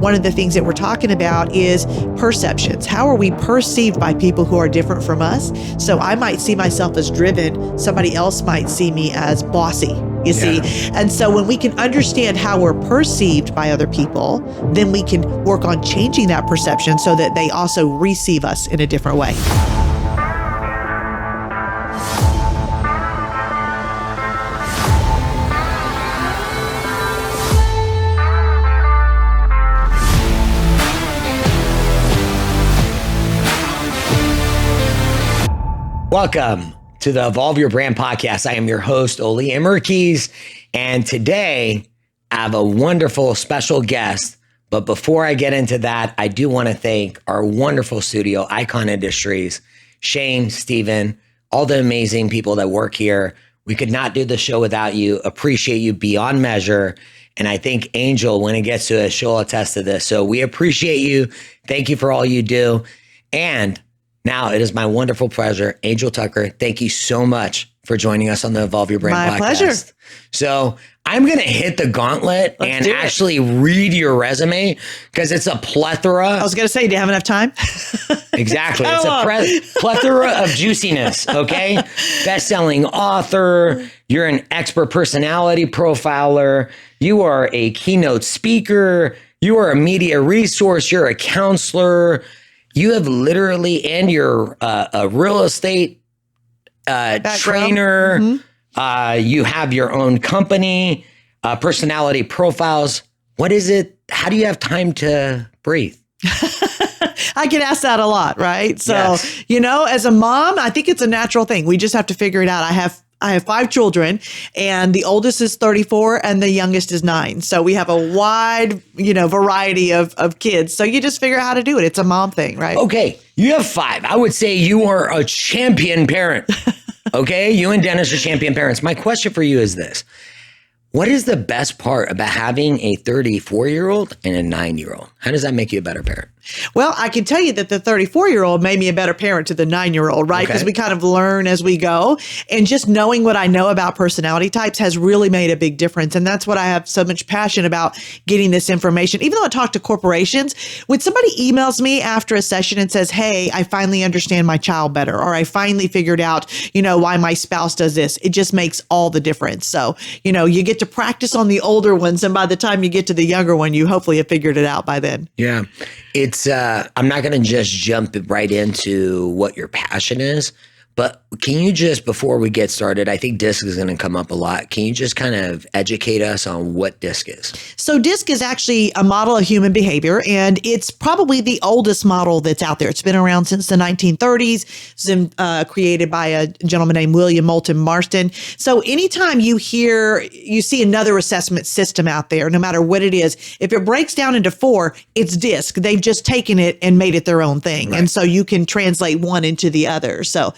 one of the things that we're talking about is perceptions. How are we perceived by people who are different from us? So I might see myself as driven. Somebody else might see me as bossy, you see? And so when we can understand how we're perceived by other people, then we can work on changing that perception so that they also receive us in a different way. Welcome to the Evolve Your Brand podcast. I am your host, Oli Emerkees, and today I have a wonderful special guest. But before I get into that, I do want to thank our wonderful studio, Icon Industries, Shane, Steven, all the amazing people that work here. We could not do the show without you. Appreciate you beyond measure. And I think Angel, when it gets to it, she'll attest to this. So we appreciate you. Thank you for all you do. And now it is my wonderful pleasure, Angel Tucker. Thank you so much for joining us on the Evolve Your Brand podcast. My pleasure. So I'm going to hit the gauntlet and actually read your resume because it's a plethora. I was going to say, do you have enough time? Exactly. It's a plethora of juiciness. Okay. Best-selling author. You're an expert personality profiler. You are a keynote speaker. You are a media resource. You're a counselor. You have literally, and you're a real estate trainer. Mm-hmm. You have your own company, personality profiles. What is it? How do you have time to breathe? I get asked that a lot, right? So, Yes. As a mom, I think it's a natural thing. We just have to figure it out. I have 5 children, and the oldest is 34 and the youngest is 9. So we have a wide, variety of kids. So you just figure out how to do it. It's a mom thing, right? Okay. You have 5. I would say you are a champion parent. Okay. You and Dennis are champion parents. My question for you is this. What is the best part about having a 34-year-old and a 9-year-old? How does that make you a better parent? Well, I can tell you that the 34-year-old made me a better parent to the 9-year-old, right? Because we kind of learn as we go. And just knowing what I know about personality types has really made a big difference. And that's what I have so much passion about, getting this information. Even though I talk to corporations, when somebody emails me after a session and says, hey, I finally understand my child better, or I finally figured out, why my spouse does this, it just makes all the difference. So, you get to practice on the older ones. And by the time you get to the younger one, you hopefully have figured it out by then. Yeah. It's, I'm not going to just jump right into what your passion is, but can you just, before we get started, I think DISC is going to come up a lot. Can you just kind of educate us on what DISC is? So DISC is actually a model of human behavior, and it's probably the oldest model that's out there. It's been around since the 1930s. It's been created by a gentleman named William Moulton Marston. So anytime you see another assessment system out there, no matter what it is, if it breaks down into 4, it's DISC. They've just taken it and made it their own thing. Right. And so you can translate one into the other. So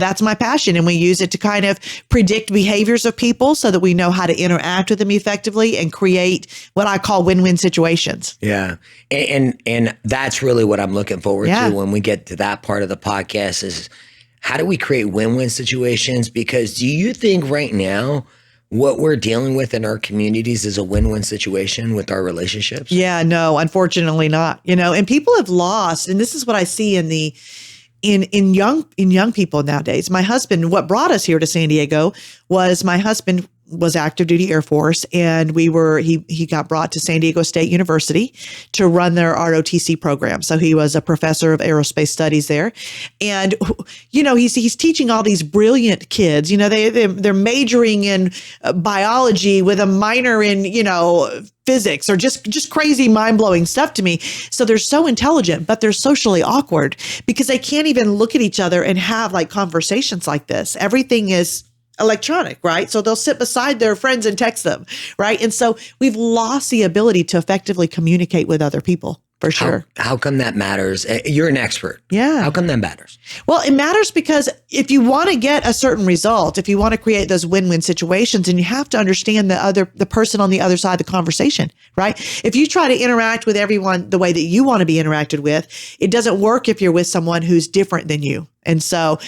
that's my passion. And we use it to kind of predict behaviors of people so that we know how to interact with them effectively and create what I call win-win situations. Yeah. And that's really what I'm looking forward to when we get to that part of the podcast is how do we create win-win situations? Because do you think right now what we're dealing with in our communities is a win-win situation with our relationships? Yeah, no, unfortunately not. And people have lost, and this is what I see in young people nowadays. My husband, what brought us here to San Diego was my husband was active duty Air Force, and he got brought to San Diego State University to run their ROTC program. So he was a professor of aerospace studies there. And, he's teaching all these brilliant kids, they're majoring in biology with a minor in, physics, or just crazy mind-blowing stuff to me. So they're so intelligent, but they're socially awkward because they can't even look at each other and have conversations like this. Everything is electronic, right? So they'll sit beside their friends and text them, right? And so we've lost the ability to effectively communicate with other people. For sure. How come that matters? You're an expert. Yeah. How come that matters? Well, it matters because if you want to get a certain result, if you want to create those win-win situations, and you have to understand the person on the other side of the conversation, right? If you try to interact with everyone the way that you want to be interacted with, it doesn't work if you're with someone who's different than you. And so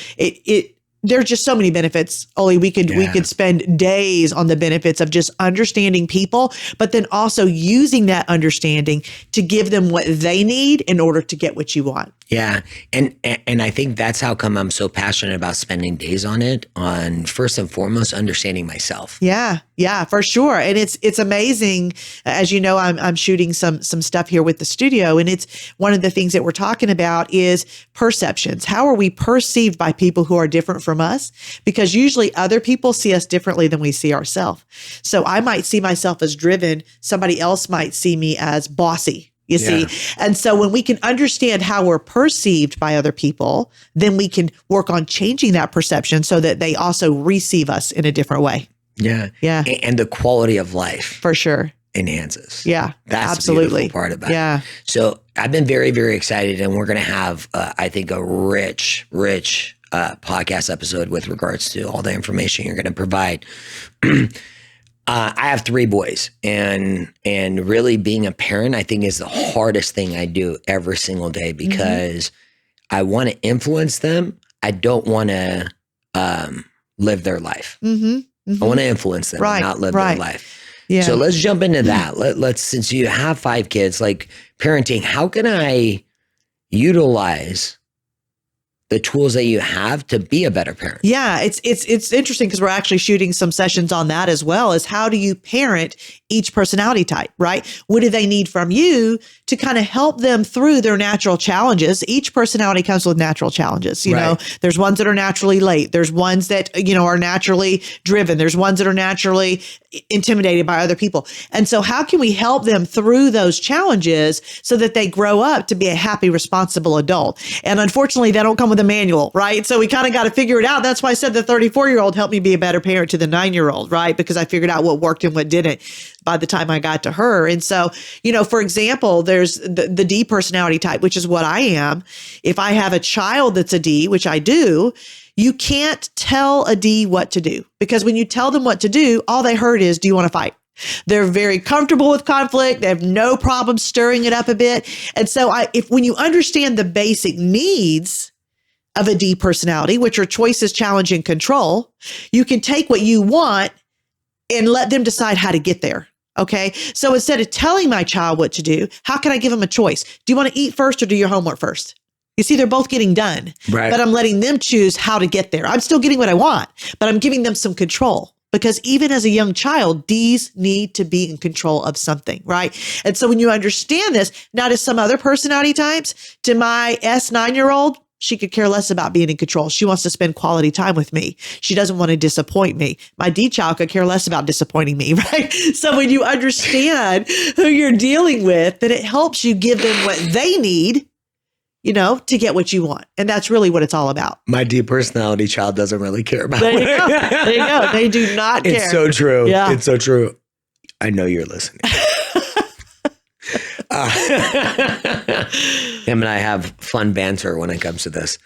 there's just so many benefits. Oli, we could spend days on the benefits of just understanding people, but then also using that understanding to give them what they need in order to get what you want. Yeah. And I think that's how come I'm so passionate about spending days on it, on first and foremost, understanding myself. Yeah. Yeah, for sure. And it's amazing. As you know, I'm shooting some stuff here with the studio, and it's one of the things that we're talking about is perceptions. How are we perceived by people who are different from us? Because usually other people see us differently than we see ourselves. So I might see myself as driven. Somebody else might see me as bossy. You see? And so when we can understand how we're perceived by other people, then we can work on changing that perception so that they also receive us in a different way. Yeah. Yeah. And the quality of life. For sure. Enhances. Yeah. That's absolutely. the beautiful part about it. So I've been very, very excited, and we're going to have, I think, a rich podcast episode with regards to all the information you're going to provide. I have 3 boys, and really being a parent, I think, is the hardest thing I do every single day, because I want to influence them. I don't want to live their life. I want to influence them, and not live their life. Yeah. So let's jump into that. Let's, since you have 5 kids, like parenting, how can I utilize the tools that you have to be a better parent? Yeah, it's interesting because we're actually shooting some sessions on that as well, is how do you parent each personality type, right? What do they need from you to kind of help them through their natural challenges? Each personality comes with natural challenges. You know, there's ones that are naturally late. There's ones that, you know, are naturally driven. There's ones that are naturally intimidated by other people. And so how can we help them through those challenges so that they grow up to be a happy, responsible adult? And unfortunately, they don't come with a manual, right? So we kind of got to figure it out. That's why I said the 34-year-old helped me be a better parent to the 9-year-old, right? Because I figured out what worked and what didn't by the time I got to her. And so, you know, for example, there's the D personality type, which is what I am. If I have a child that's a D, which I do, you can't tell a D what to do, because when you tell them what to do, all they heard is, do you want to fight? They're very comfortable with conflict. They have no problem stirring it up a bit. And so when you understand the basic needs of a D personality, which are choices, challenge, and control, you can take what you want and let them decide how to get there. Okay. So instead of telling my child what to do, how can I give them a choice? Do you want to eat first or do your homework first? You see, they're both getting done, but I'm letting them choose how to get there. I'm still getting what I want, but I'm giving them some control, because even as a young child, Ds need to be in control of something, right? And so when you understand this, now to some other personality types, to my S 9-year-old, she could care less about being in control. She wants to spend quality time with me. She doesn't want to disappoint me. My D child could care less about disappointing me, right? So when you understand who you're dealing with, then it helps you give them what they need, you know, to get what you want. And that's really what it's all about. My D personality child doesn't really care about There you go. There you go. They do not care. It's so true. Yeah. It's so true. I know you're listening. Him and I have fun banter when it comes to this.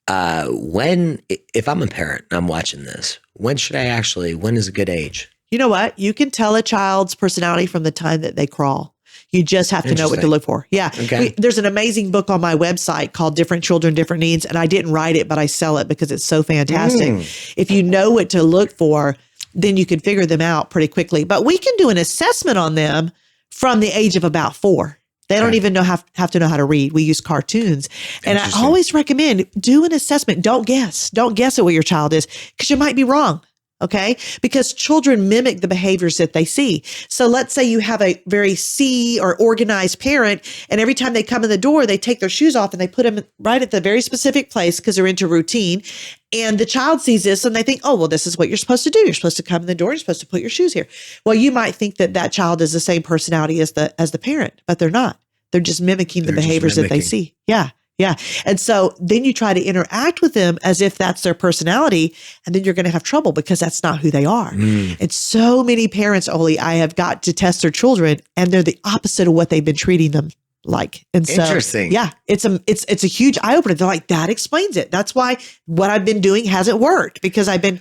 If I'm a parent and I'm watching this, when is a good age? You know what? You can tell a child's personality from the time that they crawl. You just have to know what to look for. Yeah. Okay. There's an amazing book on my website called Different Children, Different Needs. And I didn't write it, but I sell it because it's so fantastic. If you know what to look for, then you can figure them out pretty quickly. But we can do an assessment on them from the age of about 4. They don't even have to know how to read. We use cartoons. And I always recommend do an assessment. Don't guess. Don't guess at what your child is, because you might be wrong. Okay. Because children mimic the behaviors that they see. So let's say you have a very C or organized parent, and every time they come in the door, they take their shoes off and they put them right at the very specific place because they're into routine. And the child sees this and they think, oh, well, this is what you're supposed to do. You're supposed to come in the door. You're supposed to put your shoes here. Well, you might think that child is the same personality as the parent, but they're not. They're just mimicking the behaviors that they see. Yeah. Yeah. And so then you try to interact with them as if that's their personality, and then you're going to have trouble because that's not who they are. And so many parents, Oli, I have got to test their children, and they're the opposite of what they've been treating them like. And so, interesting. Yeah, it's a huge eye opener. They're like, that explains it. That's why what I've been doing hasn't worked, because I've been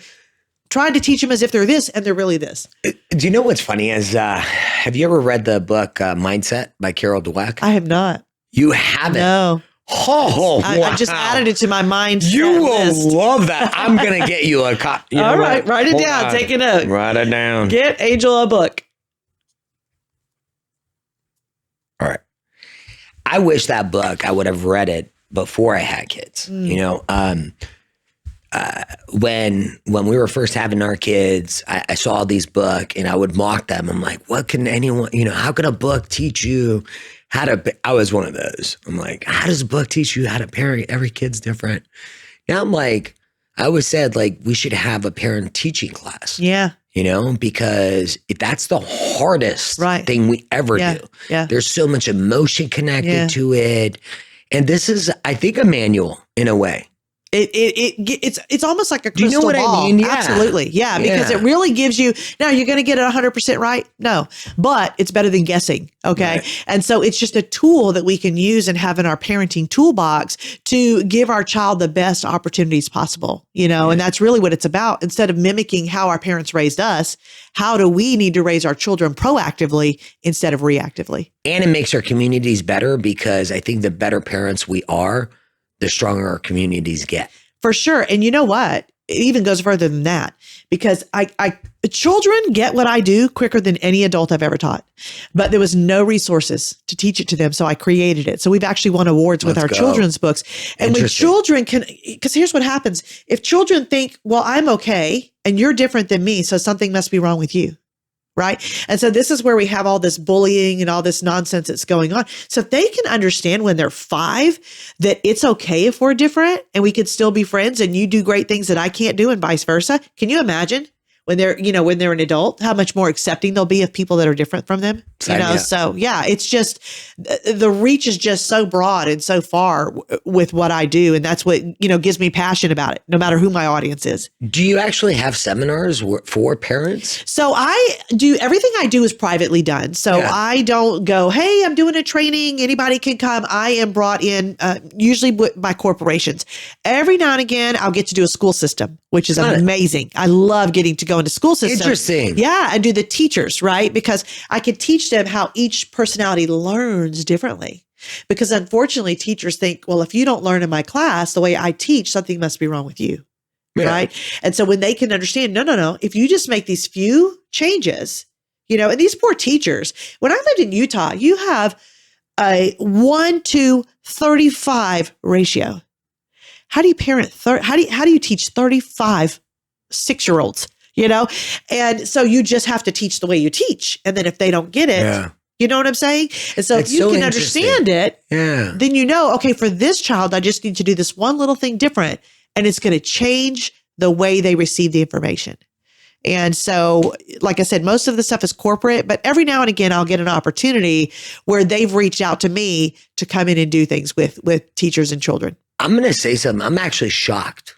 trying to teach them as if they're this and they're really this. Do you know what's funny is, have you ever read the book Mindset by Carol Dweck? I have not. You haven't? No. Oh, I just added it to my mind. You will list. love that. I'm going to get you a copy. All right. Write it down. Take a note. Write it down. Get Angel a book. All right. I wish that book, I would have read it before I had kids. You know, when we were first having our kids, I saw these books and I would mock them. I'm like, what can anyone, how can a book teach you how to, I was one of those. I'm like, how does a book teach you how to parent? Every kid's different. Now I'm like, I always said like, we should have a parent teaching class. Yeah. Because that's the hardest thing we ever do. Yeah. There's so much emotion connected to it. And this is, I think, a manual in a way. It's almost like a crystal Do you know what ball. I mean? Yeah. Absolutely. Yeah. Because it really gives you, now you're going to get it 100% right. No, but it's better than guessing. Okay. Right. And so it's just a tool that we can use and have in our parenting toolbox to give our child the best opportunities possible, and that's really what it's about. Instead of mimicking how our parents raised us, how do we need to raise our children proactively instead of reactively? And it makes our communities better because I think the better parents we are, the stronger our communities get. For sure. And you know what? It even goes further than that because children get what I do quicker than any adult I've ever taught, but there was no resources to teach it to them. So I created it. So we've actually won awards with our children's books. And when children because here's what happens. If children think, well, I'm okay and you're different than me, so something must be wrong with you. Right. And so this is where we have all this bullying and all this nonsense that's going on. So if they can understand when they're 5 that it's okay if we're different and we could still be friends and you do great things that I can't do and vice versa. Can you imagine when they're, when they're an adult, how much more accepting they'll be of people that are different from them? So yeah, it's just the reach is just so broad and so far with what I do. And that's what, gives me passion about it, no matter who my audience is. Do you actually have seminars for parents? So everything I do is privately done. So I don't go, hey, I'm doing a training. Anybody can come. I am brought in usually by corporations. Every now and again, I'll get to do a school system, which is amazing. I love getting to go into school systems. Interesting. Yeah. And do the teachers, right? Because I can teach them how each personality learns differently. Because unfortunately, teachers think, well, if you don't learn in my class the way I teach, something must be wrong with you. Yeah. Right. And so when they can understand, no, if you just make these few changes, and these poor teachers, when I lived in Utah, you have a 1-to-35 ratio. How do you parent? How do you teach 35 6-year-olds? And so you just have to teach the way you teach. And then if they don't get it, you know what I'm saying? And so if you can understand it, then okay, for this child, I just need to do this one little thing different. And it's going to change the way they receive the information. And so, like I said, most of the stuff is corporate, but every now and again, I'll get an opportunity where they've reached out to me to come in and do things with teachers and children. I'm going to say something. I'm actually shocked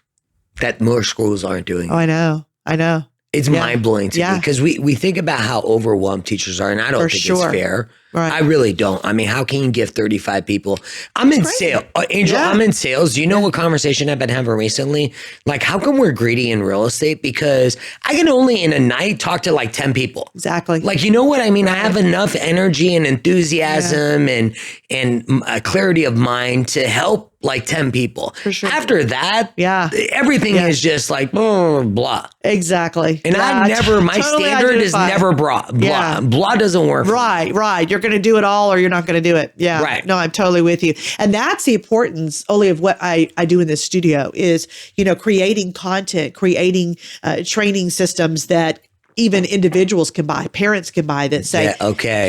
that more schools aren't doing it. Oh, I know. It's mind-blowing to me because we think about how overwhelmed teachers are, and I don't think it's fair. Right. I really don't. I mean, how can you give 35 people? I'm in sales. Angel, I'm in sales. Do you know what conversation I've been having recently? Like, how come we're greedy in real estate? Because I can only in a night talk to like 10 people. Exactly. Like, you know what I mean? I have enough energy and enthusiasm and a clarity of mind to help like 10 people. For sure. After that, everything is just like, blah. Exactly. And my standard is never blah. Blah doesn't work. Right. You're going to do it all or you're not going to do it. Yeah. Right. No, I'm totally with you. And that's the importance only of what I do in this studio is, creating content, creating training systems that even individuals can buy, parents can buy that say,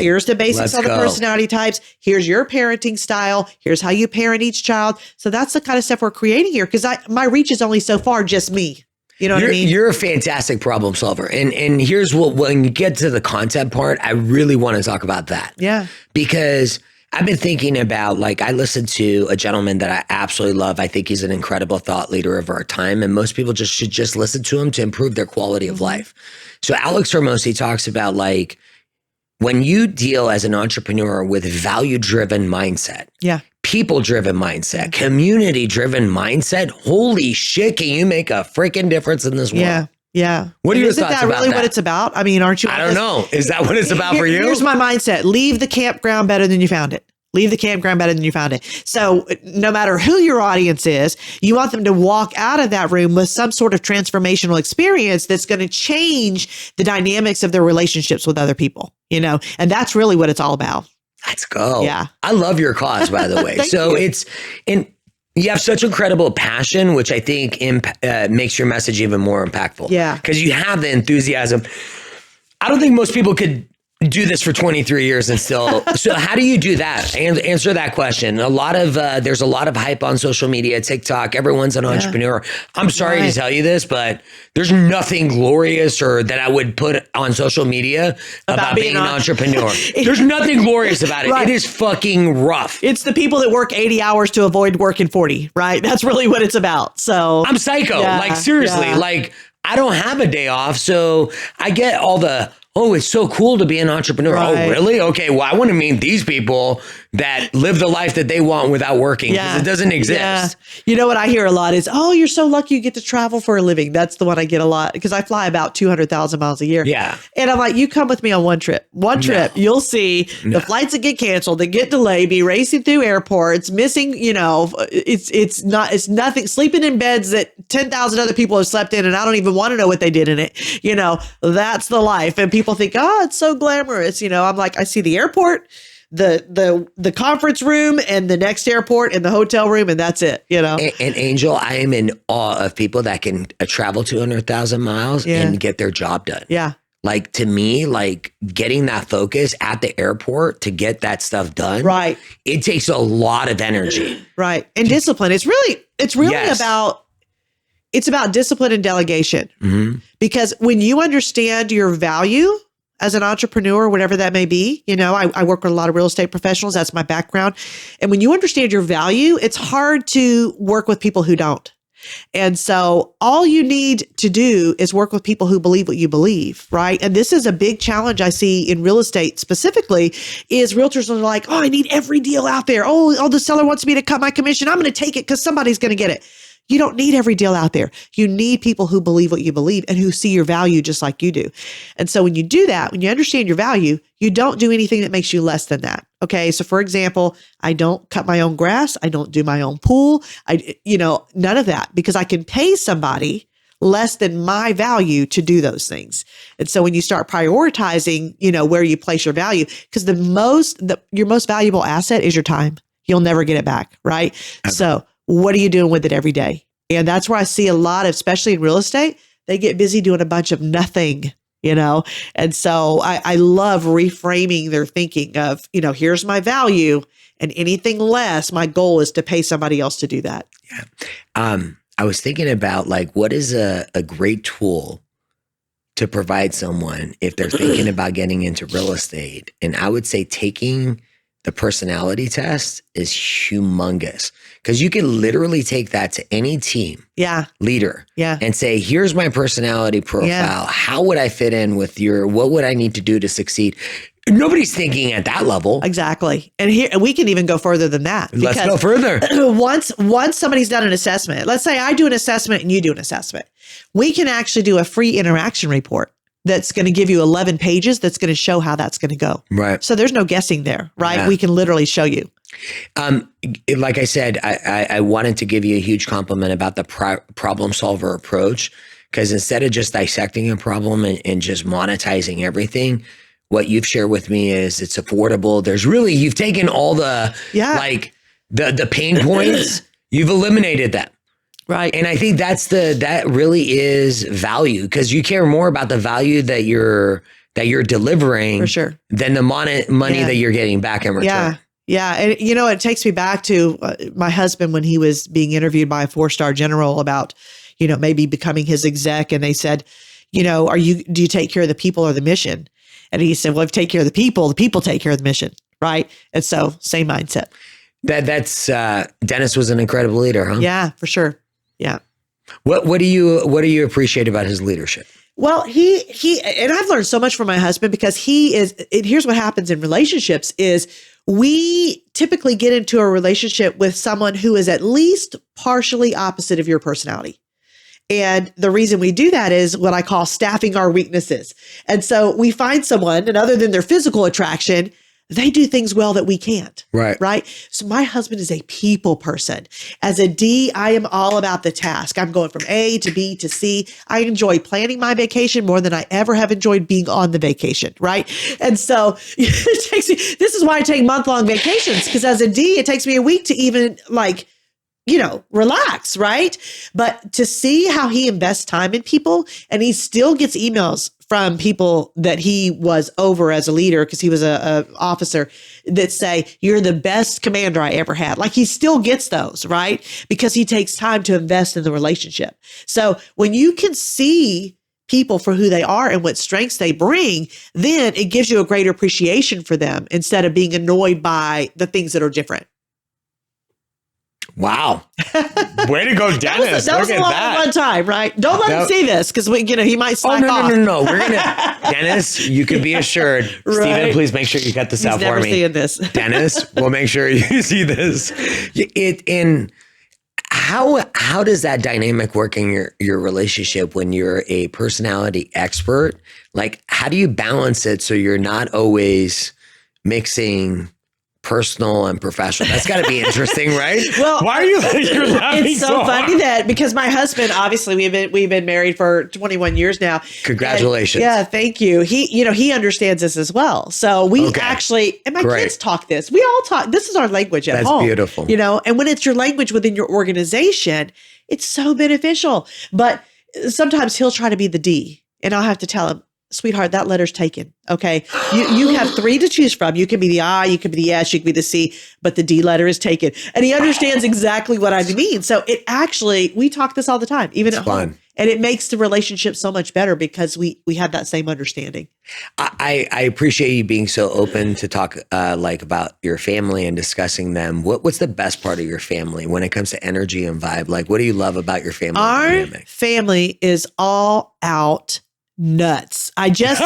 here's the basics of the personality types. Here's your parenting style. Here's how you parent each child. So that's the kind of stuff we're creating here because my reach is only so far, just me. You know what I mean? You're a fantastic problem solver. And here's when you get to the content part, I really want to talk about that. Yeah. Because I've been thinking about, I listened to a gentleman that I absolutely love. I think he's an incredible thought leader of our time. And most people should just listen to him to improve their quality of life. So Alex Hormozi talks about when you deal as an entrepreneur with value-driven mindset, people-driven mindset, community-driven mindset, holy shit, can you make a freaking difference in this world? Yeah. What are your thoughts about that? Isn't that really what it's about? I mean, aren't you? I don't know. Is that what it's about for you? Here's my mindset. Leave the campground better than you found it. Leave the campground better than you found it. So no matter who your audience is, you want them to walk out of that room with some sort of transformational experience that's going to change the dynamics of their relationships with other people, and that's really what it's all about. Let's go. Yeah. I love your cause, by the way. So you have such incredible passion, which I think makes your message even more impactful. Yeah. Because you have the enthusiasm. I don't think most people could do this for 23 years and still. So how do you do that? Answer that question. There's a lot of hype on social media, TikTok. Everyone's an entrepreneur. I'm sorry to tell you this, but there's nothing glorious or that I would put on social media about being an entrepreneur. There's nothing glorious about it. Right. It is fucking rough. It's the people that work 80 hours to avoid working 40, right? That's really what it's about. So I'm psycho. Like seriously, like I don't have a day off. So I get all the, oh, it's so cool to be an entrepreneur. Right. Oh, really? Okay. Well, I want to meet these people that live the life that they want without working because it doesn't exist. Yeah. You know what I hear a lot is, oh, you're so lucky you get to travel for a living. That's the one I get a lot because I fly about 200,000 miles a year. Yeah. And I'm like, you come with me on one trip. You'll see the flights that get canceled, that get delayed, be racing through airports, missing, it's nothing, sleeping in beds that 10,000 other people have slept in and I don't even want to know what they did in it. That's the life. And people think, oh, it's so glamorous. I'm like, I see the airport, the conference room and the next airport and the hotel room. And that's it, And Angel, I am in awe of people that can travel 200,000 miles and get their job done. Yeah. Like to me, like getting that focus at the airport to get that stuff done. Right. It takes a lot of energy. Right. And discipline. It's really about discipline and delegation. Mm-hmm. Because when you understand your value as an entrepreneur, whatever that may be, I work with a lot of real estate professionals. That's my background. And when you understand your value, it's hard to work with people who don't. And so all you need to do is work with people who believe what you believe, right? And this is a big challenge I see in real estate specifically is realtors are like, oh, I need every deal out there. Oh, the seller wants me to cut my commission. I'm going to take it because somebody's going to get it. You don't need every deal out there. You need people who believe what you believe and who see your value just like you do. And so when you do that, when you understand your value, you don't do anything that makes you less than that. Okay. So for example, I don't cut my own grass. I don't do my own pool. None of that because I can pay somebody less than my value to do those things. And so when you start prioritizing, where you place your value, because your most valuable asset is your time. You'll never get it back. Right. Okay. So what are you doing with it every day? And that's where I see a lot of, especially in real estate, they get busy doing a bunch of nothing, And so I love reframing their thinking of, here's my value and anything less, my goal is to pay somebody else to do that. Yeah. I was thinking about what is a great tool to provide someone if they're thinking about getting into real estate. And I would say taking the personality test is humongous because you can literally take that to any team leader and say, here's my personality profile. Yeah. How would I fit in with what would I need to do to succeed? Nobody's thinking at that level. Exactly. And here we can even go further than that. Let's go further. Once somebody's done an assessment, let's say I do an assessment and you do an assessment, we can actually do a free interaction report. That's going to give you 11 pages that's going to show how that's going to go. Right. So there's no guessing there, right? Yeah. We can literally show you. Like I said, I wanted to give you a huge compliment about the problem solver approach, because instead of just dissecting a problem and just monetizing everything, what you've shared with me is it's affordable. You've taken all the, the pain points, you've eliminated them. Right. And I think that really is value because you care more about the value that you're delivering for sure than the money that you're getting back in return. Yeah. Yeah. And it takes me back to my husband when he was being interviewed by a 4-star general about, maybe becoming his exec. And they said, do you take care of the people or the mission? And he said, well, if you take care of the people take care of the mission. Right. And so same mindset. That's Dennis was an incredible leader, huh? Yeah, for sure. Yeah. What do you appreciate about his leadership? Well, he and I've learned so much from my husband because here's what happens in relationships is we typically get into a relationship with someone who is at least partially opposite of your personality. And the reason we do that is what I call staffing our weaknesses. And so we find someone, and other than their physical attraction, they do things well that we can't. Right. Right. So my husband is a people person. As a D, I am all about the task. I'm going from A to B to C. I enjoy planning my vacation more than I ever have enjoyed being on the vacation. Right. And so it takes me, this is why I take month-long vacations, because as a D, it takes me a week to even relax. Right. But to see how he invests time in people, and he still gets emails from people that he was over as a leader, because he was a officer, that say, you're the best commander I ever had. Like, he still gets those, right? Because he takes time to invest in the relationship. So when you can see people for who they are and what strengths they bring, then it gives you a greater appreciation for them instead of being annoyed by the things that are different. Wow. Way to go, Dennis. That was a lot of one time, right? Don't let him see this, because he might slack off. No. We're gonna, Dennis, you can be assured. Right. Stephen, please make sure you cut this out for me. He's never seeing this. Dennis, we'll make sure you see this. How does that dynamic work in your relationship when you're a personality expert? Like, how do you balance it so you're not always mixing personal and professional? That's got to be interesting, right? Well, why are you laughing? It's so funny that, because my husband, obviously we've been married for 21 years now. Congratulations. Yeah, thank you. He understands this as well. So we actually, and my kids talk this. We all talk. This is our language at home. That's beautiful. And when it's your language within your organization, it's so beneficial. But sometimes he'll try to be the D, and I'll have to tell him, sweetheart, that letter's taken. Okay. You have 3 to choose from. You can be the I, you can be the S, you can be the C, but the D letter is taken. And he understands exactly what I mean. So it actually, we talk this all the time, even at home. And it makes the relationship so much better because we have that same understanding. I appreciate you being so open to talk about your family and discussing them. What's the best part of your family when it comes to energy and vibe? Like, what do you love about your family? Our family is all out nuts. I just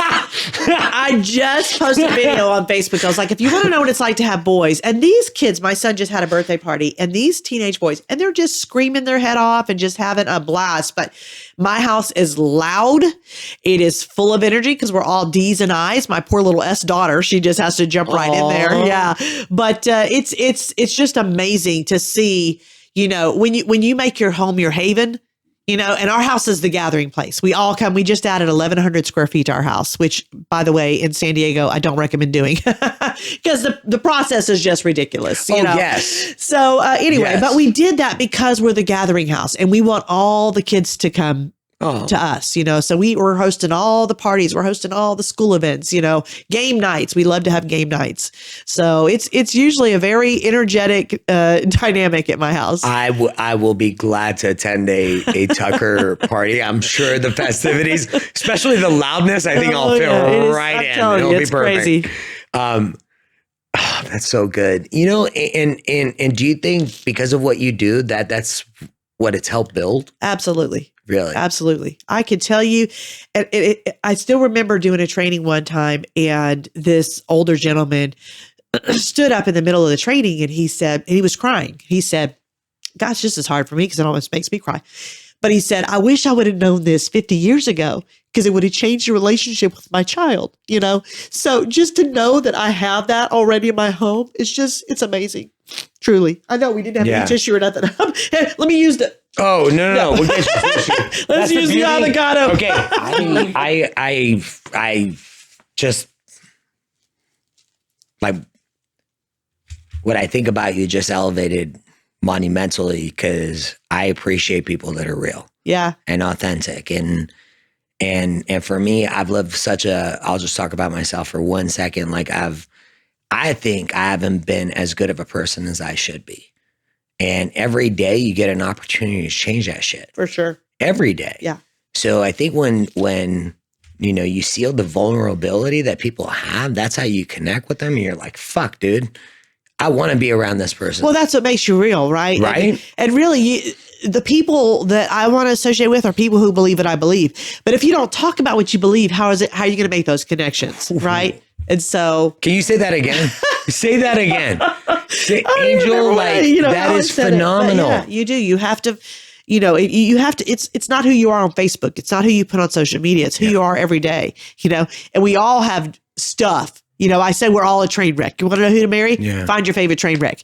posted a video on Facebook. I was like, if you want to know what it's like to have boys, and these kids, my son just had a birthday party, and these teenage boys, and they're just screaming their head off and just having a blast. But my house is loud. It is full of energy because we're all D's and I's. My poor little S daughter, she just has to jump right in there. Yeah. But it's just amazing to see, when you make your home your haven. And our house is the gathering place. We all come. We just added 1,100 square feet to our house, which, by the way, in San Diego, I don't recommend doing because the process is just ridiculous. Yes. So anyway, but we did that because we're the gathering house, and we want all the kids to come to us. So we're hosting all the parties. We're hosting all the school events. Game nights. We love to have game nights. So it's usually a very energetic dynamic at my house. I will be glad to attend a Tucker party. I'm sure the festivities, especially the loudness, I think I'll fit right in. It'll be perfect. Crazy. That's so good. And do you think because of what you do that's what it's helped build? Absolutely. Really? Absolutely. I could tell you, I still remember doing a training one time, and this older gentleman stood up in the middle of the training, and he said, and he was crying. He said, gosh, this is hard for me because it almost makes me cry. But he said, I wish I would have known this 50 years ago because it would have changed the relationship with my child, So just to know that I have that already in my home, it's amazing. Truly. I know we didn't have any tissue or nothing. Let me use the... Oh, no. We'll get you tissue. Let's use the avocado. Okay. I just... like, what I think about you just elevated monumentally because I appreciate people that are real. Yeah. And authentic. And for me, I've lived I'll just talk about myself for 1 second. Like I think I haven't been as good of a person as I should be. And every day you get an opportunity to change that shit. For sure. Every day. Yeah. So I think when you see the vulnerability that people have, that's how you connect with them. And you're like, fuck, dude, I want to be around this person. Well, that's what makes you real, right? Right. And really, the people that I want to associate with are people who believe what I believe. But if you don't talk about what you believe, how are you going to make those connections, right? And so, can you say that again? Say that again. Angel, that is phenomenal. Yeah, you do. You have to. You have to. It's not who you are on Facebook. It's not who you put on social media. It's who you are every day. And we all have stuff I say we're all a train wreck. You want to know who to marry? Yeah. Find your favorite train wreck,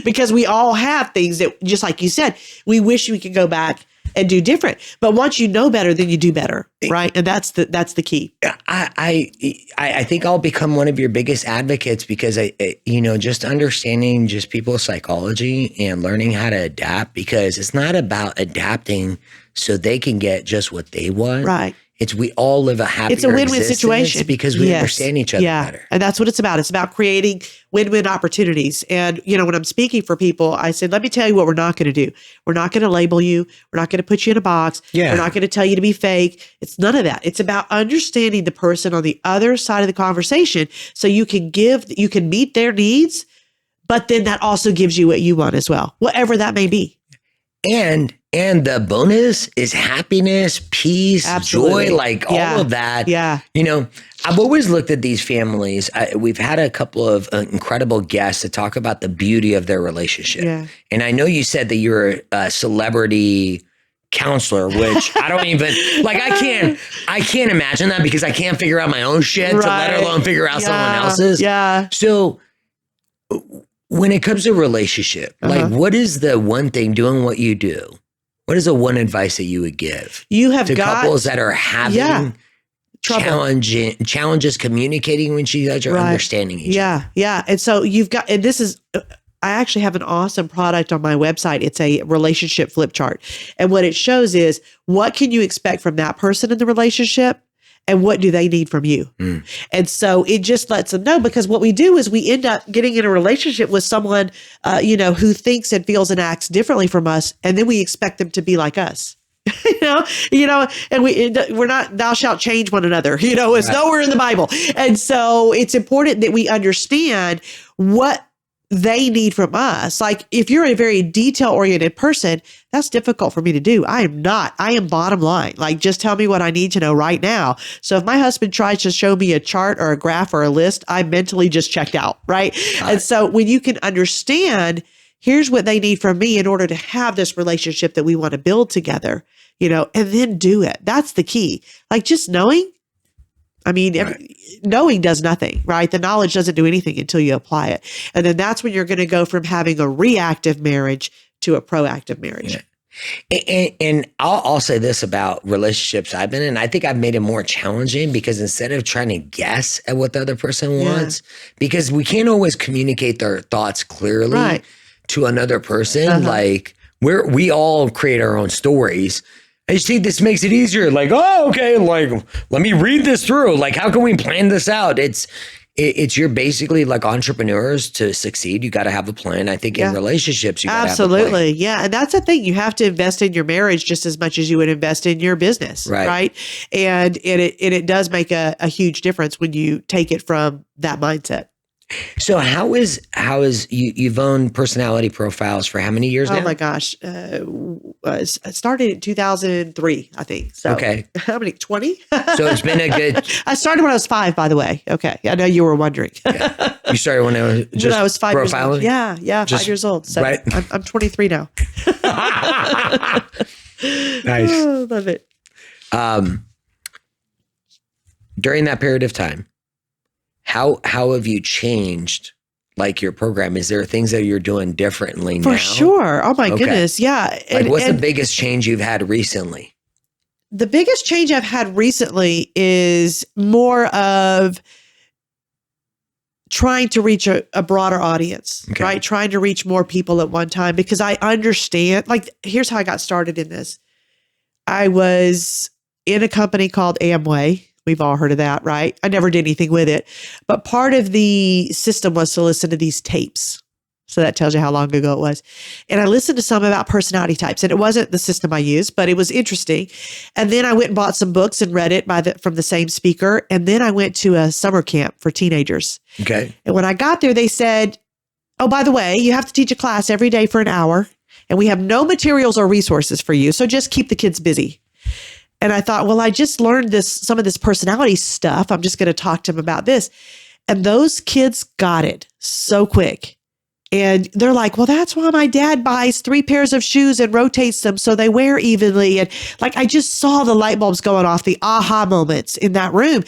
because we all have things that, just like you said, we wish we could go back and do different. But once you know better, then you do better, right? And that's the key. I think I'll become one of your biggest advocates because just understanding just people's psychology and learning how to adapt, because it's not about adapting so they can get just what they want. Right. We all live a happier It's a win-win existence situation because we understand each other better. And that's what it's about. It's about creating win-win opportunities. And, when I'm speaking for people, I said, let me tell you what we're not going to do. We're not going to label you. We're not going to put you in a box. Yeah. We're not going to tell you to be fake. It's none of that. It's about understanding the person on the other side of the conversation so you can meet their needs, but then that also gives you what you want as well, whatever that may be. And the bonus is happiness, peace, Absolutely. joy, all of that. Yeah. I've always looked at these families. We've had a couple of incredible guests to talk about the beauty of their relationship. Yeah. And I know you said that you're a celebrity counselor, which I don't even I can't imagine that because I can't figure out my own shit to let alone figure out someone else's. Yeah. So when it comes to relationship, what is the one thing doing what you do? What is the one advice that you would give to couples that are having challenges communicating with each other, understanding each other? Yeah. And so I actually have an awesome product on my website. It's a relationship flip chart. And what it shows is what can you expect from that person in the relationship? And what do they need from you? And so it just lets them know, because what we do is we end up getting in a relationship with someone, who thinks and feels and acts differently from us. And then we expect them to be like us, and we're not, thou shalt change one another, it's nowhere in the Bible. And so it's important that we understand what they need from us. Like if you're a very detail oriented person, that's difficult for me to do. I am not. I am bottom line. Like just tell me what I need to know right now. So if my husband tries to show me a chart or a graph or a list, I mentally just checked out. Right. And so when you can understand, here's what they need from me in order to have this relationship that we want to build together, and then do it. That's the key. Like just knowing. Knowing does nothing, right? The knowledge doesn't do anything until you apply it. And then that's when you're going to go from having a reactive marriage to a proactive marriage. Yeah. And I'll say this about relationships I've been in. I think I've made it more challenging because instead of trying to guess at what the other person wants, because we can't always communicate their thoughts clearly to another person. Like we all create our own stories. I just think this makes it easier. Like, oh, okay. Like, let me read this through. Like, how can we plan this out? You're basically like entrepreneurs. To succeed, you got to have a plan. I think in relationships, you got to have a plan. Yeah. And that's the thing. You have to invest in your marriage just as much as you would invest in your business. Right. And it does make a huge difference when you take it from that mindset. So how is you've owned personality profiles for how many years now? Oh my gosh. I started in 2003, I think. So okay. How many? 20? So it's been a good. I started when I was 5, by the way. Okay. I know you were wondering. Yeah. You started when I was 5 years old. Yeah. Just, 5 years old. So right. I'm 23 now. Nice. Oh, love it. During that period of time, how have you changed like your program? Is there things that you're doing differently now? For sure. Oh my goodness. Yeah. What's the biggest change you've had recently? The biggest change I've had recently is more of trying to reach a broader audience, right? Trying to reach more people at one time, because I understand, like, here's how I got started in this. I was in a company called Amway. We've all heard of that, right? I never did anything with it. But part of the system was to listen to these tapes. So that tells you how long ago it was. And I listened to some about personality types, and it wasn't the system I used, but it was interesting. And then I went and bought some books and read it from the same speaker. And then I went to a summer camp for teenagers. Okay. And when I got there, they said, oh, by the way, you have to teach a class every day for an hour, and we have no materials or resources for you. So just keep the kids busy. And I thought, well, I just learned some of this personality stuff. I'm just going to talk to them about this. And those kids got it so quick. And they're like, well, that's why my dad buys 3 pairs of shoes and rotates them so they wear evenly. And like, I just saw the light bulbs going off, the aha moments in that room.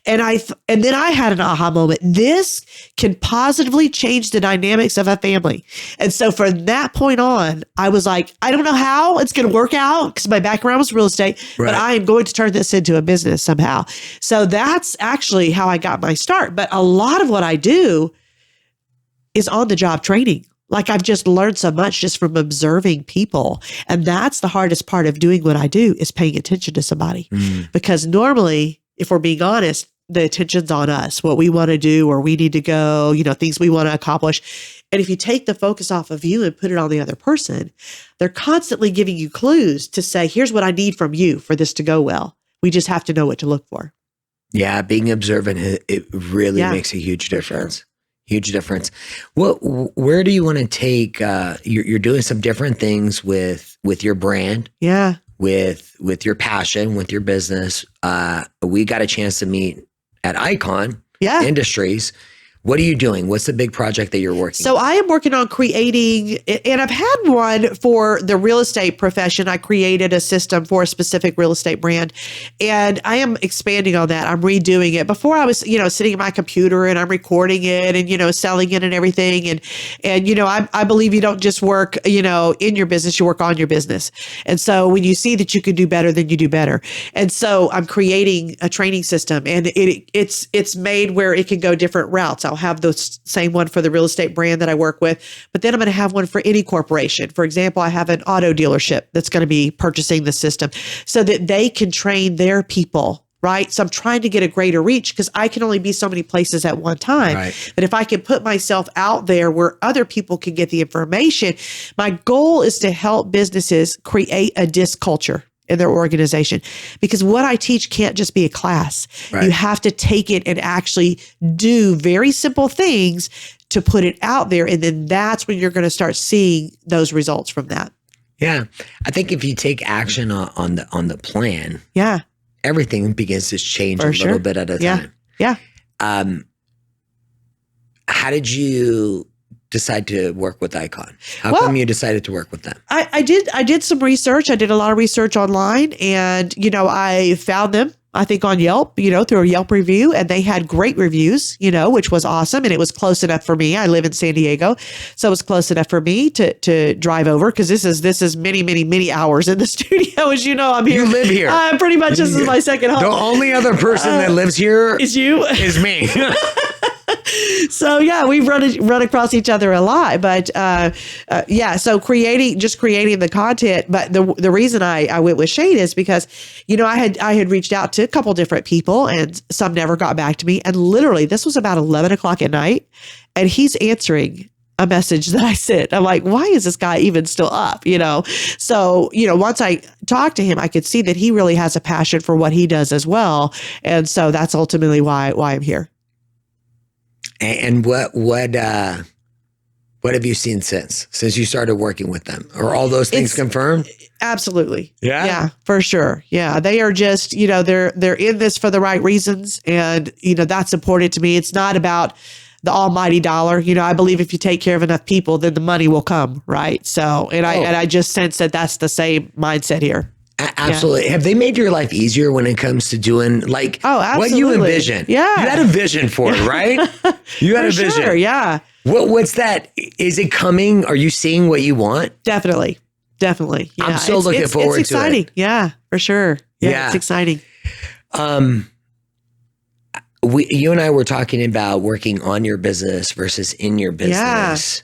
And then I had an aha moment. This can positively change the dynamics of a family. And so from that point on, I was like, I don't know how it's going to work out because my background was real estate, but I am going to turn this into a business somehow. So that's actually how I got my start. But a lot of what I do is on the job training. Like I've just learned so much just from observing people. And that's the hardest part of doing what I do is paying attention to somebody. Because normally, if we're being honest, the attention's on us, what we want to do, where we need to go, things we want to accomplish. And if you take the focus off of you and put it on the other person, they're constantly giving you clues to say, here's what I need from you for this to go well. We just have to know what to look for. Yeah. Being observant, it really makes a huge difference. Huge difference. Where do you want to take, you're doing some different things with your brand. Yeah. With your passion, with your business. We got a chance to meet at Icon Industries. What are you doing? What's the big project that you're working on? So I am working on creating, and I've had one for the real estate profession. I created a system for a specific real estate brand, and I am expanding on that. I'm redoing it. Before I was, sitting at my computer and I'm recording it and, selling it and everything. And I believe you don't just work, in your business, you work on your business. And so when you see that you can do better, then you do better. And so I'm creating a training system, and it's made where it can go different routes. I'll have the same one for the real estate brand that I work with, but then I'm going to have one for any corporation. For example, I have an auto dealership that's going to be purchasing the system so that they can train their people, right? So I'm trying to get a greater reach because I can only be so many places at one time. Right. But if I can put myself out there where other people can get the information, my goal is to help businesses create a DISC culture in their organization, because what I teach can't just be a class. Right. You have to take it and actually do very simple things to put it out there. And then that's when you're going to start seeing those results from that. Yeah. I think if you take action on the plan, everything begins to change a little bit at a time. Yeah. How did you decide to work with Icon? How come you decided to work with them? I did some research. I did a lot of research online, and, I found them, I think on Yelp, through a Yelp review, and they had great reviews, which was awesome. And it was close enough for me. I live in San Diego. So it was close enough for me to drive over, because this is many, many, many hours in the studio. As you know, I'm here. You live here. Pretty much this is my second home. The only other person that lives here is you. Is me. So we've run across each other a lot, but so creating the content. But the reason I went with Shane is because, I had reached out to a couple different people, and some never got back to me. And literally this was about 11 o'clock at night, and he's answering a message that I sent. I'm like, why is this guy even still up? So, once I talked to him, I could see that he really has a passion for what he does as well. And so that's ultimately why I'm here. And what have you seen since you started working with them? Are all those things confirmed? Absolutely. Yeah. Yeah, for sure. Yeah. They are just, they're in this for the right reasons. And, that's important to me. It's not about the almighty dollar. I believe if you take care of enough people, then the money will come. Right. So, I just sense that that's the same mindset here. Absolutely. Yeah. Have they made your life easier when it comes to doing what you envision? Yeah. You had a vision for it, right? You had a vision. Sure, yeah. What's that? Is it coming? Are you seeing what you want? Definitely. Yeah. I'm so looking forward to it. It's exciting. Yeah, for sure. Yeah. It's exciting. You and I were talking about working on your business versus in your business.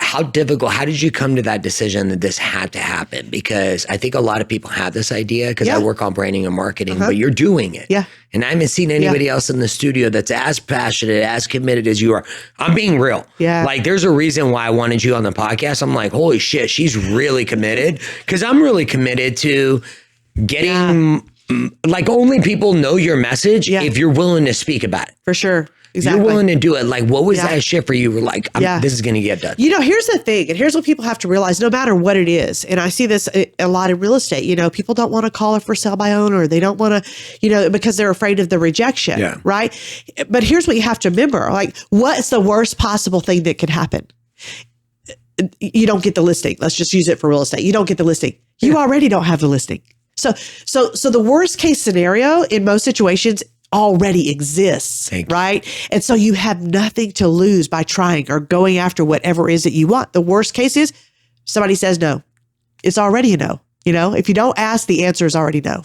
How difficult, how did you come to that decision that this had to happen? Because I think a lot of people have this idea, because I work on branding and marketing, but you're doing it. Yeah. And I haven't seen anybody else in the studio that's as passionate, as committed as you are. I'm being real. Yeah. Like, there's a reason why I wanted you on the podcast. I'm like, holy shit, she's really committed. Because I'm really committed to getting, only people know your message if you're willing to speak about it. For sure. Exactly. You're willing to do it. Like, what was that shit for you? We're like, this is going to get done. Here's the thing, and here's what people have to realize, no matter what it is. And I see this a lot in real estate. People don't want to call it for sale by owner. They don't want to, because they're afraid of the rejection, right? But here's what you have to remember. Like, what's the worst possible thing that could happen? You don't get the listing. Let's just use it for real estate. You don't get the listing. You already don't have the listing. So the worst case scenario in most situations already exists, right? And so you have nothing to lose by trying or going after whatever it is that you want. The worst case is somebody says no. It's already a no. You know, if you don't ask, the answer is already no.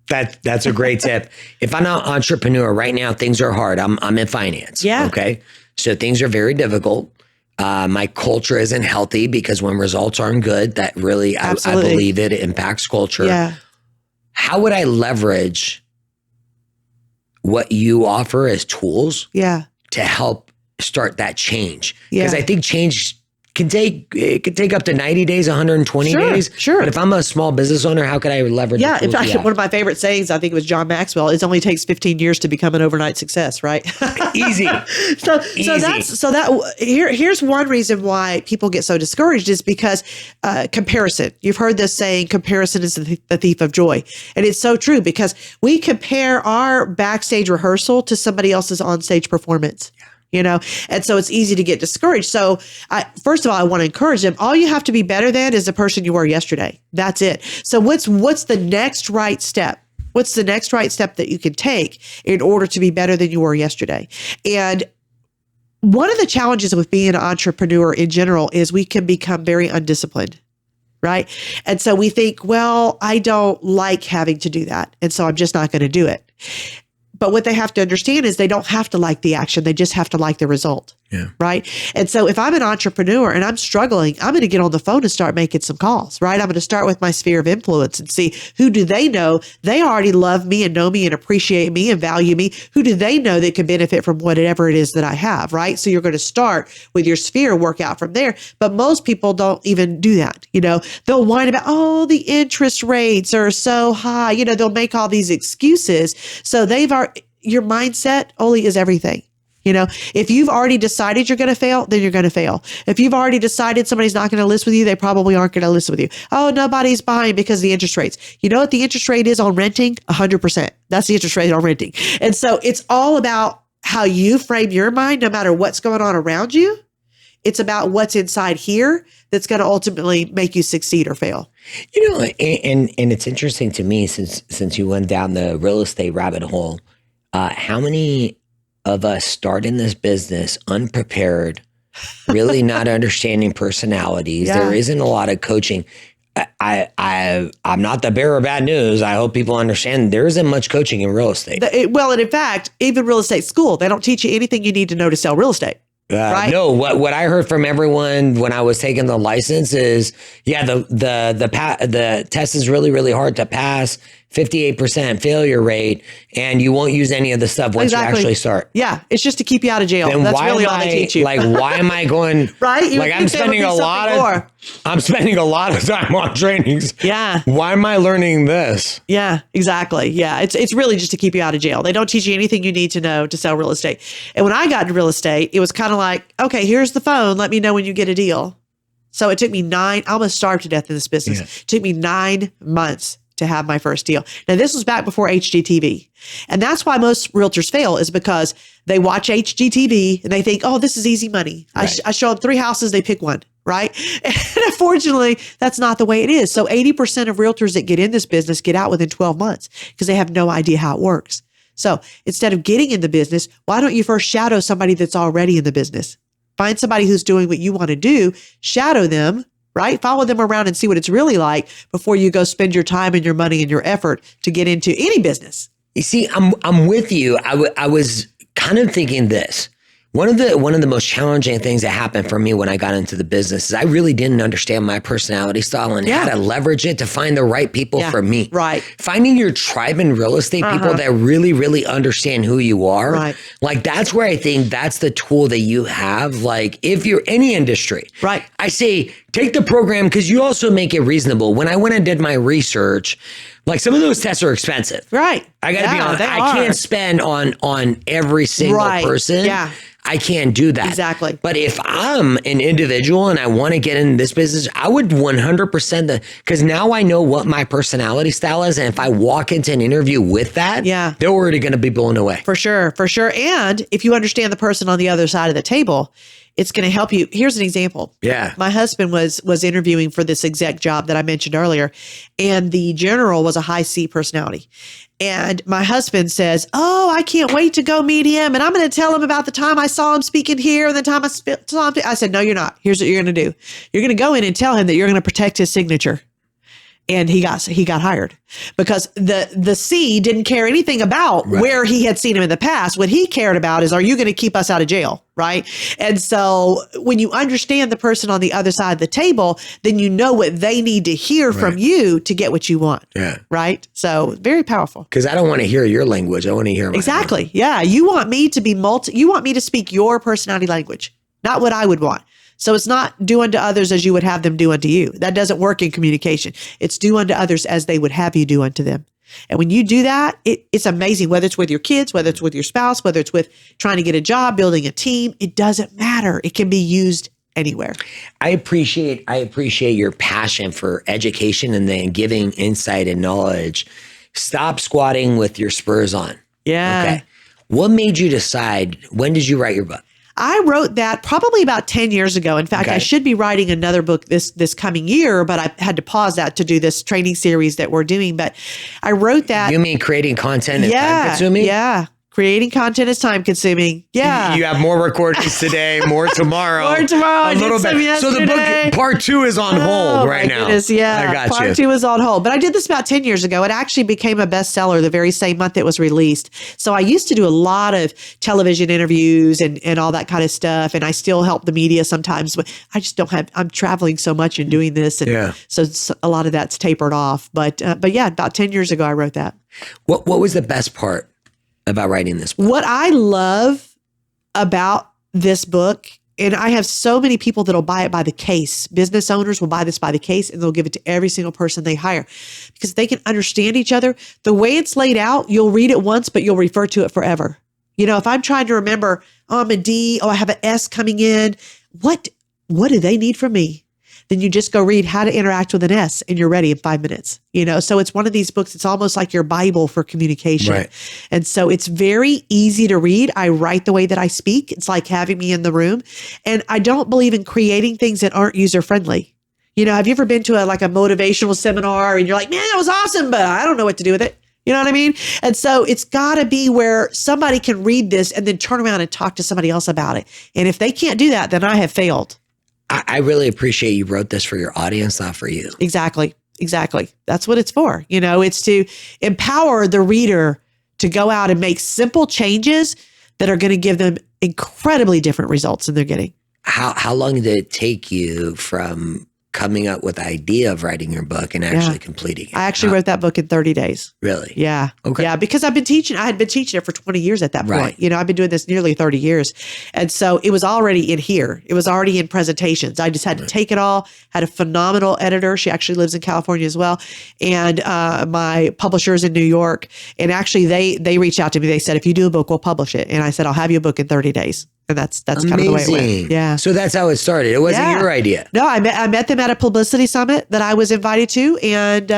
That's a great tip. If I'm an entrepreneur right now, things are hard. I'm in finance. Yeah. Okay. So things are very difficult. My culture isn't healthy because when results aren't good, that really, I believe it impacts culture. Yeah. How would I leverage what you offer as tools to help start that change? Because I think change could take up to 90 days, 120 days. Sure. But if I'm a small business owner, how could I leverage the tools in fact, you have? one of my favorite sayings, I think it was John Maxwell, it only takes 15 years to become an overnight success, right? Easy. Here's one reason why people get so discouraged is because comparison. You've heard this saying, comparison is the thief of joy. And it's so true because we compare our backstage rehearsal to somebody else's onstage performance. You know, and so it's easy to get discouraged. So first of all, I want to encourage them. All you have to be better than is the person you were yesterday. That's it. So what's the next right step? What's the next right step that you can take in order to be better than you were yesterday? And one of the challenges with being an entrepreneur in general is we can become very undisciplined. Right. And so we think, well, I don't like having to do that. And so I'm just not going to do it. But what they have to understand is they don't have to like the action. They just have to like the result. Yeah. Right. And so if I'm an entrepreneur and I'm struggling, I'm going to get on the phone and start making some calls. Right. I'm going to start with my sphere of influence and see who do they know. They already love me and know me and appreciate me and value me. Who do they know that can benefit from whatever it is that I have? Right. So you're going to start with your sphere, work out from there. But most people don't even do that. You know, they'll whine about, oh, the interest rates are so high. You know, they'll make all these excuses. So your mindset, Oli, is everything. You know, if you've already decided you're going to fail, then you're going to fail. If you've already decided somebody's not going to list with you, they probably aren't going to list with you. Oh, nobody's buying because of the interest rates. You know what the interest rate is on renting? 100%. That's the interest rate on renting. And so it's all about how you frame your mind, no matter what's going on around you. It's about what's inside here that's going to ultimately make you succeed or fail. You know, and it's interesting to me since you went down the real estate rabbit hole, how many of us start in this business unprepared, really not understanding personalities. Yeah. There isn't a lot of coaching. I'm not the bearer of bad news. I hope people understand there isn't much coaching in real estate. Well, and in fact, even real estate school, they don't teach you anything you need to know to sell real estate. Right? No, what I heard from everyone when I was taking the license is, the test is really, really hard to pass. 58% failure rate, and you won't use any of the stuff once you actually start. Yeah, it's just to keep you out of jail. Then that's really all they teach you. Like, why am I going? Right? I'm spending a lot of time on trainings. Yeah. Why am I learning this? Yeah, exactly. Yeah, it's really just to keep you out of jail. They don't teach you anything you need to know to sell real estate. And when I got into real estate, it was kind of like, okay, here's the phone. Let me know when you get a deal. So it took me I almost starved to death in this business. Yeah. It took me 9 months to have my first deal. Now, this was back before HGTV. And that's why most realtors fail, is because they watch HGTV and they think, oh, this is easy money. Right. I show them 3 houses, they pick one, right? And unfortunately, that's not the way it is. So 80% of realtors that get in this business get out within 12 months because they have no idea how it works. So instead of getting in the business, why don't you first shadow somebody that's already in the business? Find somebody who's doing what you want to do, shadow them, right? Follow them around and see what it's really like before you go spend your time and your money and your effort to get into any business. You see, I'm with you. I was kind of thinking this. One of the most challenging things that happened for me when I got into the business is I really didn't understand my personality style and how to leverage it to find the right people for me. Right. Finding your tribe in real estate, people that really, really understand who you are. Right. Like, that's where I think that's the tool that you have. Like, if you're any industry, right? I say, take the program because you also make it reasonable. When I went and did my research, like, some of those tests are expensive. Right. I got to be honest. I can't spend on every single person. Yeah. I can't do that. Exactly. But if I'm an individual and I want to get in this business, I would 100% because now I know what my personality style is. And if I walk into an interview with that, they're already going to be blown away. For sure. For sure. And if you understand the person on the other side of the table, It's going to help you. Here's an example. Yeah. My husband was interviewing for this exec job that I mentioned earlier, and the general was a high C personality. And my husband says, "Oh, I can't wait to go meet him. And I'm going to tell him about the time I saw him speaking here and the time I saw him." I said, "No, you're not. Here's what you're going to do. You're going to go in and tell him that you're going to protect his signature." And he got hired because the C didn't care anything about where he had seen him in the past. What he cared about is, are you going to keep us out of jail? Right. And so when you understand the person on the other side of the table, then you know what they need to hear from you to get what you want. Yeah. Right. So very powerful. Because I don't want to hear your language. I want to hear my Exactly. Yeah. You want me to be you want me to speak your personality language, not what I would want. So it's not do unto others as you would have them do unto you. That doesn't work in communication. It's do unto others as they would have you do unto them. And when you do that, it's amazing, whether it's with your kids, whether it's with your spouse, whether it's with trying to get a job, building a team, it doesn't matter. It can be used anywhere. I appreciate your passion for education and then giving insight and knowledge. Stop squatting with your spurs on. Yeah. Okay. What made you decide, when did you write your book? I wrote that probably about 10 years ago. In fact, I should be writing another book this coming year, but I had to pause that to do this training series that we're doing. But I wrote that. You mean creating content is time consuming? Yeah. Creating content is time consuming. Yeah. You have more recordings today, more tomorrow. More tomorrow. A little bit. So the book part 2 is on hold right now. Goodness, yeah. I got part you. 2 is on hold. But I did this about 10 years ago. It actually became a bestseller the very same month it was released. So I used to do a lot of television interviews and all that kind of stuff. And I still help the media sometimes, but I just don't have, I'm traveling so much and doing this. And so a lot of that's tapered off. But yeah, about 10 years ago, I wrote that. What was the best part about writing this book? What I love about this book, and I have so many people that'll buy it by the case. Business owners will buy this by the case and they'll give it to every single person they hire because they can understand each other. The way it's laid out, you'll read it once, but you'll refer to it forever. You know, if I'm trying to remember, oh, I'm a D, oh, I have an S coming in. What do they need from me? Then you just go read how to interact with an S and you're ready in 5 minutes. You know, so it's one of these books. It's almost like your Bible for communication. Right. And so it's very easy to read. I write the way that I speak. It's like having me in the room. And I don't believe in creating things that aren't user friendly. You know, have you ever been to a motivational seminar and you're like, man, that was awesome, but I don't know what to do with it. You know what I mean? And so it's got to be where somebody can read this and then turn around and talk to somebody else about it. And if they can't do that, then I have failed. I really appreciate you wrote this for your audience, not for you. Exactly. That's what it's for. You know, it's to empower the reader to go out and make simple changes that are going to give them incredibly different results than they're getting. How long did it take you from coming up with the idea of writing your book and actually completing it? I actually wrote that book in 30 days. Really? Yeah. Okay. Yeah, because I had been teaching it for 20 years at that point. Right. You know, I've been doing this nearly 30 years. And so it was already in here. It was already in presentations. I just had to take it all, had a phenomenal editor. She actually lives in California as well. And my publishers in New York. And actually they reached out to me. They said, if you do a book, we'll publish it. And I said, I'll have you a book in 30 days. And that's kind of the way it went. Yeah. So that's how it started. It wasn't your idea. No, I met them at a publicity summit that I was invited to. And,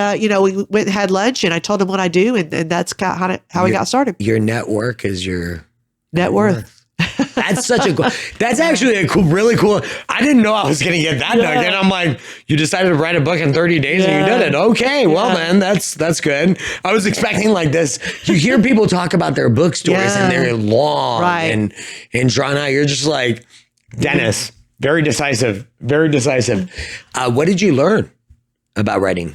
we went and had lunch and I told them what I do. And that's how we got started. Your network is your net worth. That's that's actually a really cool. I didn't know I was going to get that nugget. I'm like, you decided to write a book in 30 days and you did it. Okay. Well, then that's good. I was expecting like this. You hear people talk about their book stories and they're long and drawn out. You're just like, Dennis, very decisive, very decisive. What did you learn about writing?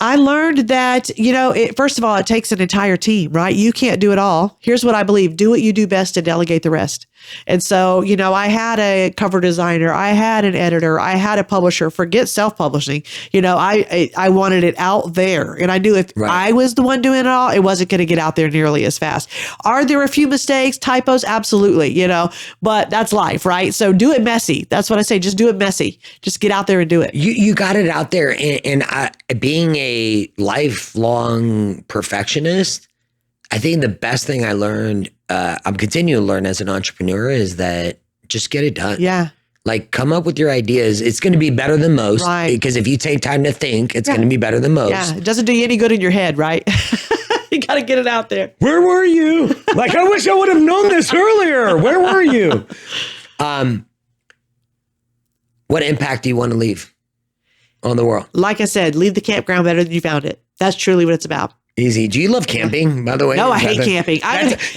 I learned that, first of all, it takes an entire team, right? You can't do it all. Here's what I believe. Do what you do best and delegate the rest. And so, I had a cover designer, I had an editor, I had a publisher. Forget self-publishing. I wanted it out there. And I knew if I was the one doing it all, it wasn't going to get out there nearly as fast. Are there a few mistakes, typos? Absolutely, but that's life, right? So do it messy. That's what I say. Just do it messy. Just get out there and do it. You got it out there. And being a lifelong perfectionist, I think the best thing I learned, I'm continuing to learn as an entrepreneur, is that just get it done. Yeah. Like come up with your ideas. It's going to be better than most. Right. Because if you take time to think, it's going to be better than most. Yeah. It doesn't do you any good in your head, right? You got to get it out there. Where were you? Like, I wish I would have known this earlier. Where were you? What impact do you want to leave on the world? Like I said, leave the campground better than you found it. That's truly what it's about. Easy. Do you love camping, by the way? No, I hate camping.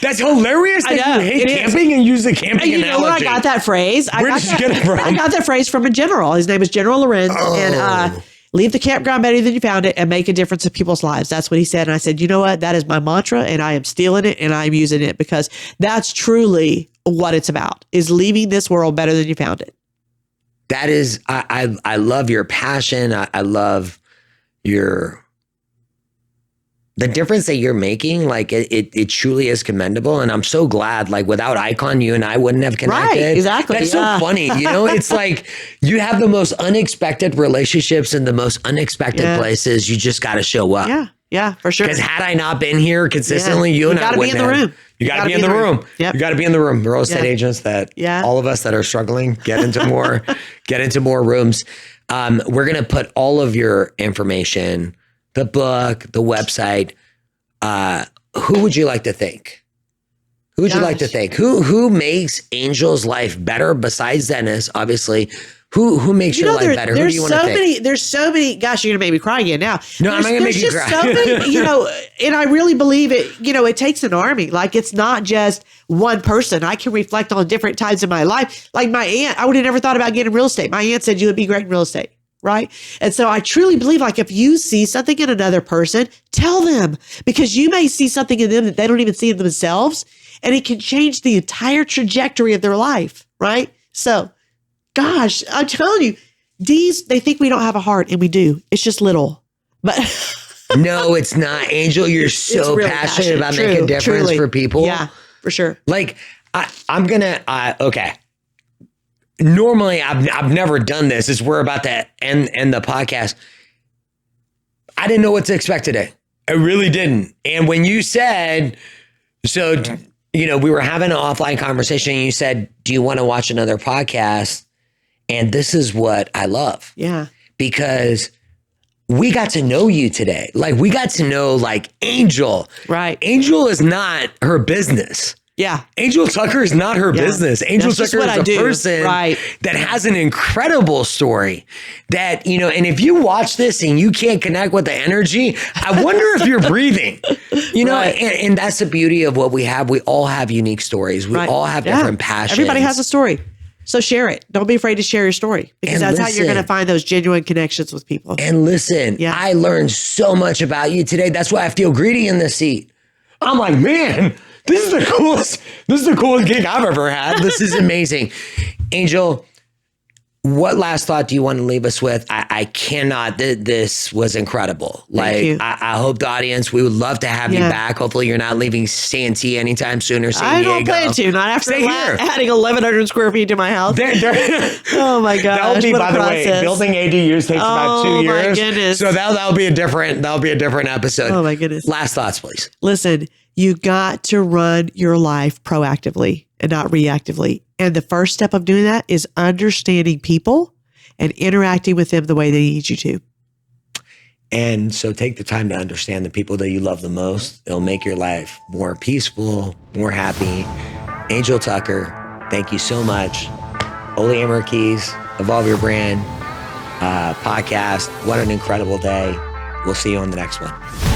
That's hilarious that you hate camping and use the camping you know analogy. where I got that phrase? Where did you get it from? I got that phrase from a general. His name is General Lorenz. Oh. And leave the campground better than you found it and make a difference in people's lives. That's what he said. And I said, you know what? That is my mantra, and I am stealing it and I'm using it because that's truly what it's about, is leaving this world better than you found it. That is, I love your passion. I love the difference that you're making. Like it truly is commendable. And I'm so glad, like without Icon, you and I wouldn't have connected. Right, exactly. That's so funny. You know, it's like you have the most unexpected relationships in the most unexpected places. You just got to show up. Yeah, for sure. Because had I not been here consistently, you and I wouldn't have. You got to be in the room. Yep. You got to be in the room. Real estate agents that all of us that are struggling get into more rooms. We're going to put all of your information, the book, the website. Who would you like to thank? Who would you like to thank? Who makes Angel's life better besides Dennis, obviously? Who makes your life better? Who do you want to thank? There's so many. Gosh, you're gonna make me cry again now. No, I'm not gonna make you cry. So many, and I really believe it. It takes an army. Like it's not just one person. I can reflect on different times in my life. Like my aunt, I would have never thought about getting real estate. My aunt said you would be great in real estate. Right. And so I truly believe, like, if you see something in another person, tell them, because you may see something in them that they don't even see in themselves, and it can change the entire trajectory of their life. Right. So, gosh, I'm telling you, they think we don't have a heart, and we do. It's just little. But no, it's not. Angel, you're so really passionate about making a difference for people. Yeah, for sure. Like, I'm going to, okay. Normally, I've never done this. We're about to end the podcast. I didn't know what to expect today. I really didn't. And when you said, we were having an offline conversation, and you said, do you want to watch another podcast? And this is what I love. Yeah. Because we got to know you today. Like, we got to know, like, Angel. Right. Angel is not her business. Yeah. Angel Tucker is not her business. Angel Tucker is a person that has an incredible story that, and if you watch this and you can't connect with the energy, I wonder if you're breathing, and that's the beauty of what we have. We all have unique stories. We all have different passions. Everybody has a story. So share it. Don't be afraid to share your story, because that's how you're going to find those genuine connections with people. And listen, I learned so much about you today. That's why I feel greedy in this seat. I'm like, man, this is the coolest gig I've ever had. This is amazing. Angel, what last thought do you want to leave us with? I cannot, this was incredible. Thank you. I hope the audience, we would love to have you back. Hopefully you're not leaving Santee anytime soon or San Diego. I don't plan to, not after adding 1,100 square feet to my house. Oh my gosh. That'll be, by the way, building ADUs takes about 2 years. Oh my goodness. So that'll be a different episode. Oh my goodness. Last thoughts, please. Listen, you got to run your life proactively and not reactively. And the first step of doing that is understanding people and interacting with them the way they need you to. And so take the time to understand the people that you love the most. It'll make your life more peaceful, more happy. Angel Tucker, thank you so much. Ole Emerkeys, Evolve Your Brand podcast. What an incredible day. We'll see you on the next one.